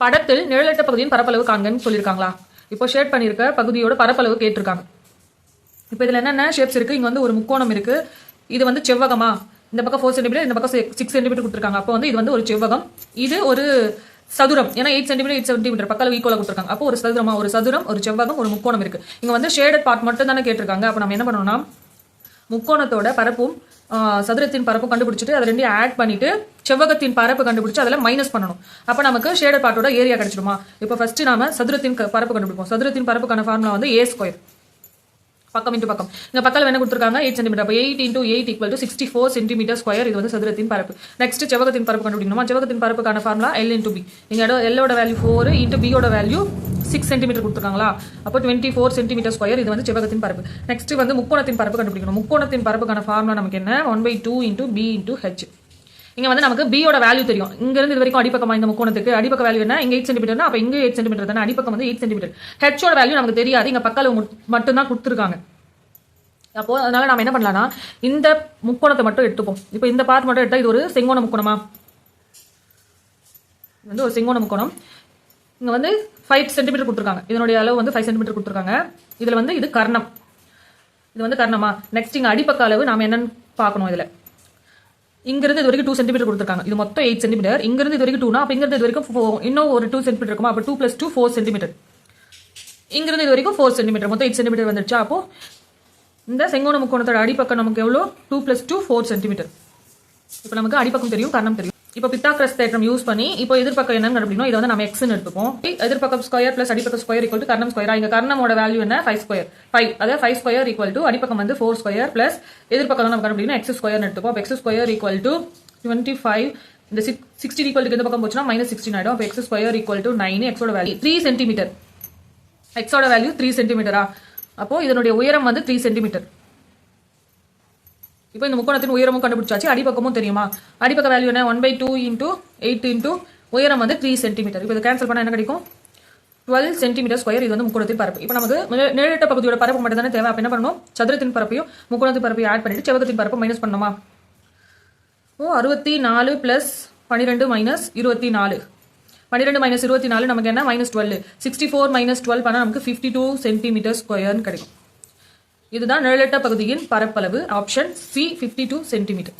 படத்தில் நிழலற்ற பகுதியின் பரப்பளவு காண்கன்னு சொல்லியிருக்காங்களா? இப்போ ஷேட் பண்ணியிருக்க பகுதியோட பரப்பளவு கேட்டிருக்காங்க. இப்போ இதில் என்னென்ன ஷேப்ஸ் இருக்குது? இங்கே வந்து ஒரு முக்கோணம் இருக்குது. இது வந்து செவ்வகமா? இந்த பக்கம் 4 சென்டிமீட்டர், இந்த பக்கம் 6 சென்டிமீட்டர் கொடுத்துருக்காங்க. அப்போ வந்து இது வந்து ஒரு செவ்வகம், இது ஒரு சதுரம். ஏன்னா 8 சென்டிமீட்டர் 8 சென்டிமீட்டர் பக்கம் ஈக்குவலாக கொடுத்துருக்காங்க. அப்போ ஒரு சதுரமா, ஒரு சதுரம், ஒரு செவ்வகம், ஒரு முக்கோணம் இருக்கு. இங்க வந்து ஷேடட் பார்ட் மட்டும் தானே கேட்டிருக்காங்க. அப்போ நம்ம என்ன பண்ணணும்னா முக்கோணத்தோட பரப்பும் சதுரத்தின் பரப்பும் கண்டுபிடிச்சிட்டு அதை ரெண்டையும் ஆட் பண்ணிட்டு செவ்வகத்தின் பரப்பு கண்டுபிடிச்சு அதில் மைனஸ் பண்ணணும். அப்போ நமக்கு ஷேடட் பார்ட்டோட ஏரியா கிடைச்சிடுமா? இப்போ ஃபர்ஸ்ட் நாம சதுரத்தின் பரப்பு கண்டுபிடிப்போம். சதுரத்தின் பரப்புக்கான ஃபார்முலா வந்து a ஸ்கொயர், பக்கம் இன்டு பக்கம். இந்த பக்கம் என்ன கொடுத்துருக்காங்க? 8 சென்டிமீட்டர். அப்போ 8 × 8 = 64 சென்டிமீட்டர் ஸ்கொயர். இது வந்து சதுரத்தின் பரப்பு. நெக்ஸ்ட் செவ்வகத்தின் பரப்பு கண்டுபிடிக்கணுமா? செவ்வகத்தின் பரப்புக்கான ஃபார்முலா L × B. இங்க L ஓட வேல்யூ 4 × B ஓட வேல்யூ 6 சென்டிமீட்டர் கொடுத்துருக்காங்களா? அப்போ 24 சென்டிமீட்டர் ஸ்கொயர். இது வந்து செவ்வகத்தின் பரப்பு. நெக்ஸ்ட் வந்து முக்கோணத்தின் பரப்பு கண்டுபிடிக்கணும். முக்கோணத்தின் பரப்புக்கான ஃபார்முலா நமக்கு என்ன? 1/2 × B × H. இங்க வந்து நமக்கு B ஓட வேல்யூ தெரியும். இங்க இருந்து இது வரைக்கும் அடிப்பக்கமா இந்த முக்கோணத்துக்கு அடிப்பக்க வேல்யூ என்ன? இங்க 8 சென்டிமீட்டர்னா அப்ப இங்க 8 சென்டிமீட்டர் தானே. அடிப்பக்கம் வந்து 8 சென்டிமீட்டர். H ஓட வேல்யூ நமக்கு தெரியாது. இங்க பக்கம் மட்டும் தான் கொடுத்துருக்காங்க. அப்போ அதனால நம்ம என்ன பண்ணலாம்னா இந்த முக்கோணத்தை மட்டும் எடுத்துப்போம். இப்போ இந்த பார்ட் மட்டும் எடுத்தா இது ஒரு செங்கோண முக்கோணமா? இது வந்து ஒரு செங்கோண முக்கோணம். இங்க வந்து 5 சென்டிமீட்டர் கொடுத்துருக்காங்க. இதனுடைய அளவு வந்து 5 சென்டிமீட்டர் கொடுத்துருக்காங்க. இதுல வந்து இது கர்ணம். இது வந்து கர்ணமா? நெக்ஸ்ட் இங்க அடிப்பக்க அளவு நாம என்னன்னு பார்க்கணும். இதுல இங்கிருந்து இது வரைக்கும் 2 சென்டிமீட்டர் கொடுத்துருக்காங்க. இது மொத்தம் 8 சென்டிமீட்டர். இங்கிருந்து இது வரைக்கும் 2னா அப்ப இங்கிருந்து இது வரைக்கும் இன்னும் ஒரு 2 சென்டிமீட்டர் இருக்குமா? அப்ப 2 + 2 4 சென்டிமீட்டர். இங்கிருந்து இது வரைக்கும் 4 சென்டிமீட்டர், மொத்தம் 8 சென்டிமீட்டர் வந்துருச்சா? அப்போ இந்த செங்கோண முக்கோணத்தோட அடிப்பக்கம் நமக்கு எவ்வளோ? 2 + 2 4 சென்டிமீட்டர். இப்போ நமக்கு அடிப்பக்கம் தெரியும், கர்ணம் தெரியும். இப்போ பித்தாகரஸ் தேற்றம் யூஸ் பண்ணி இப்போ எதிர்பக்கம் என்னன்னு கண்டுபிடிக்கணும். இதை வந்து நம்ம எக்ஸ்னு எடுத்துப்போம். எதிர்பக்கம் ஸ்கொயர் பிளஸ் அடிப்பக்கம் ஸ்கொயர் = கர்ணம் ஸ்கொயரா? இங்க கர்ணமோட வேல்யூ என்ன? 5 ஸ்கொயர் 5. அதாவது 5 ஸ்கொயர் = அடிப்பக்கம் வந்து 4 ஸ்கொயர் பிளஸ் எதிர்பக்கம் நம்ம கண்டுபிடிக்கணும் x ஸ்கொயர்னு எடுத்துப்போம். அப்போ x ஸ்கொயர் = 25. இந்த 16 ஈக்குவல் இந்த பக்கம் போச்சுன்னா -16 ஆயிடும். அப்போ x ஸ்கொயர் = 9. x ஓட வேல்யூ 3 சென்டிமீட்டர். x ஓட வேல்யூ 3 சென்டிமீட்டரா? அப்போ இதனுடைய உயரம் வந்து 3 சென்டிமீட்டர். இப்போ இந்த முக்கோணத்தின் உயரமும் கண்டுபிடிச்சாச்சு, அடிப்பக்கமும் தெரியுமா? அடிப்பக்க வேல்யூ என்ன? 1/2 × 8 × உயரம் வந்து 3 சென்டிமீட்டர். இப்போ இதை கேன்சல் பண்ணா என்ன கிடைக்கும்? 12 சென்டிமீட்டர் ஸ்கொயர். இது வந்து முக்கோணத்தின் பரப்பு. இப்போ நமக்கு நிழலிட்ட பகுதியோட பரப்பு மட்டும் தானே தேவை. அப்போ என்ன பண்ணணும்? சதுரத்தின் பரப்பையும் முக்கோணத்தின் பரப்பையும் ஆட் பண்ணிட்டு செவ்வகத்தின் பரப்பு மைனஸ் பண்ணணுமா? ஓ 64 + 12 - 24. 12 - 24 நமக்கு என்ன? -12. 64 - 12 பண்ணா நமக்கு 52 சென்டிமீட்டர் ஸ்கொயர்னு கிடைக்கும். இதுதான் நிழலிட்ட பகுதியின் பரப்பளவு. Option C 52 centimetre.